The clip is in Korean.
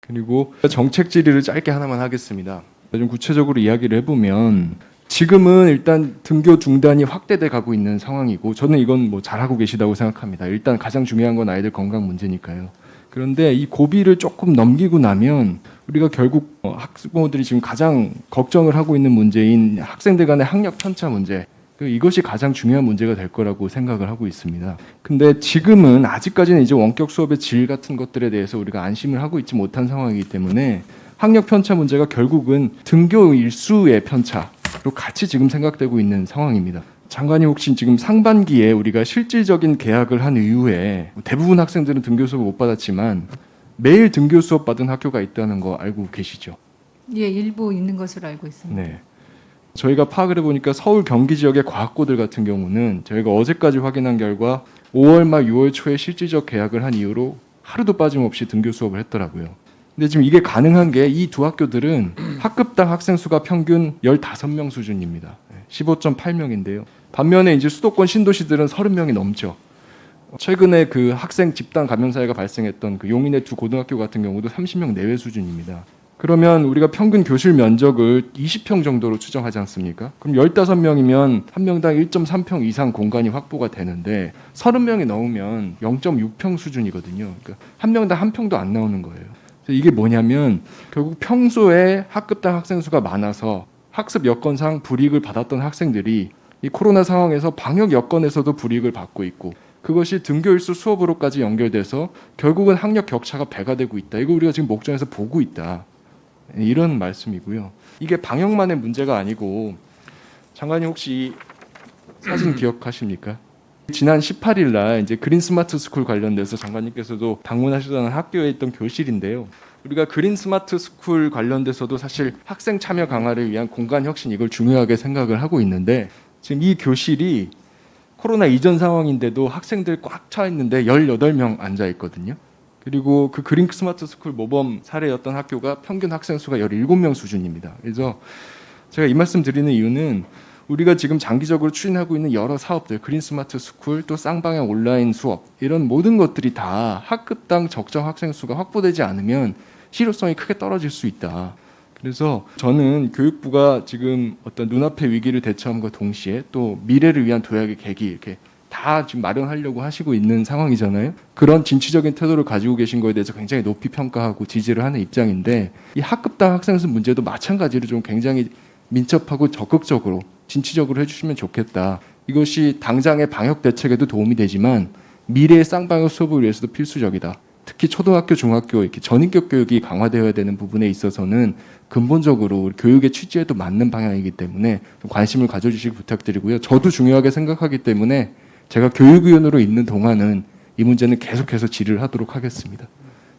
그리고 정책 질의를 짧게 하나만 하겠습니다. 좀 구체적으로 이야기를 해보면 지금은 일단 등교 중단이 확대돼 가고 있는 상황이고 저는 이건 뭐 잘하고 계시다고 생각합니다. 일단 가장 중요한 건 아이들 건강 문제니까요. 그런데 이 고비를 조금 넘기고 나면 우리가 결국 학부모들이 지금 가장 걱정을 하고 있는 문제인 학생들 간의 학력 편차 문제, 이것이 가장 중요한 문제가 될 거라고 생각을 하고 있습니다. 근데 지금은 아직까지는 이제 원격 수업의 질 같은 것들에 대해서 우리가 안심을 하고 있지 못한 상황이기 때문에 학력 편차 문제가 결국은 등교 일수의 편차로 같이 지금 생각되고 있는 상황입니다. 장관님 혹시 지금 상반기에 우리가 실질적인 개학을 한 이후에 대부분 학생들은 등교 수업을 못 받았지만 매일 등교 수업 받은 학교가 있다는 거 알고 계시죠? 예, 일부 있는 것으로 알고 있습니다. 네. 저희가 파악을 해보니까 서울 경기 지역의 과학고들 같은 경우는 저희가 어제까지 확인한 결과 5월 말 6월 초에 실질적 개학을 한 이후로 하루도 빠짐없이 등교 수업을 했더라고요. 근데 지금 이게 가능한 게 이 두 학교들은 학급당 학생 수가 평균 15명 수준입니다. 15.8명인데요. 반면에 이제 수도권 신도시들은 30명이 넘죠. 최근에 그 학생 집단 감염 사례가 발생했던 그 용인의 두 고등학교 같은 경우도 30명 내외 수준입니다. 그러면 우리가 평균 교실 면적을 20평 정도로 추정하지 않습니까? 그럼 15명이면 한 명당 1.3평 이상 공간이 확보가 되는데 30명이 넘으면 0.6평 수준이거든요. 그러니까 한 명당 한 평도 안 나오는 거예요. 이게 뭐냐면 결국 평소에 학급당 학생 수가 많아서 학습 여건상 불이익을 받았던 학생들이 이 코로나 상황에서 방역 여건에서도 불이익을 받고 있고 그것이 등교일수 수업으로까지 연결돼서 결국은 학력 격차가 배가 되고 있다. 이거 우리가 지금 목전에서 보고 있다. 이런 말씀이고요. 이게 방역만의 문제가 아니고 장관님 혹시 이 사진 기억하십니까? 지난 18일 날 이제 그린 스마트 스쿨 관련돼서 장관님께서도 방문하셨다는 학교에 있던 교실인데요. 우리가 그린 스마트 스쿨 관련돼서도 사실 학생 참여 강화를 위한 공간 혁신 이걸 중요하게 생각을 하고 있는데 지금 이 교실이 코로나 이전 상황인데도 학생들 꽉 차 있는데 18명 앉아 있거든요. 그리고 그 그린 스마트 스쿨 모범 사례였던 학교가 평균 학생 수가 17명 수준입니다. 그래서 제가 이 말씀 드리는 이유는 우리가 지금 장기적으로 추진하고 있는 여러 사업들, 그린 스마트 스쿨, 또 쌍방향 온라인 수업 이런 모든 것들이 다 학급당 적정 학생 수가 확보되지 않으면 실효성이 크게 떨어질 수 있다. 그래서 저는 교육부가 지금 어떤 눈앞의 위기를 대처함과 동시에 또 미래를 위한 도약의 계기 이렇게 다 지금 마련하려고 하시고 있는 상황이잖아요. 그런 진취적인 태도를 가지고 계신 거에 대해서 굉장히 높이 평가하고 지지를 하는 입장인데 이 학급당 학생 수 문제도 마찬가지로 좀 굉장히 민첩하고 적극적으로 진취적으로 해주시면 좋겠다. 이것이 당장의 방역 대책에도 도움이 되지만 미래의 쌍방역 수업을 위해서도 필수적이다. 특히 초등학교, 중학교 이렇게 전인격 교육이 강화되어야 되는 부분에 있어서는 근본적으로 교육의 취지에도 맞는 방향이기 때문에 좀 관심을 가져주시기 부탁드리고요. 저도 중요하게 생각하기 때문에 제가 교육위원으로 있는 동안은 이 문제는 계속해서 질의를 하도록 하겠습니다.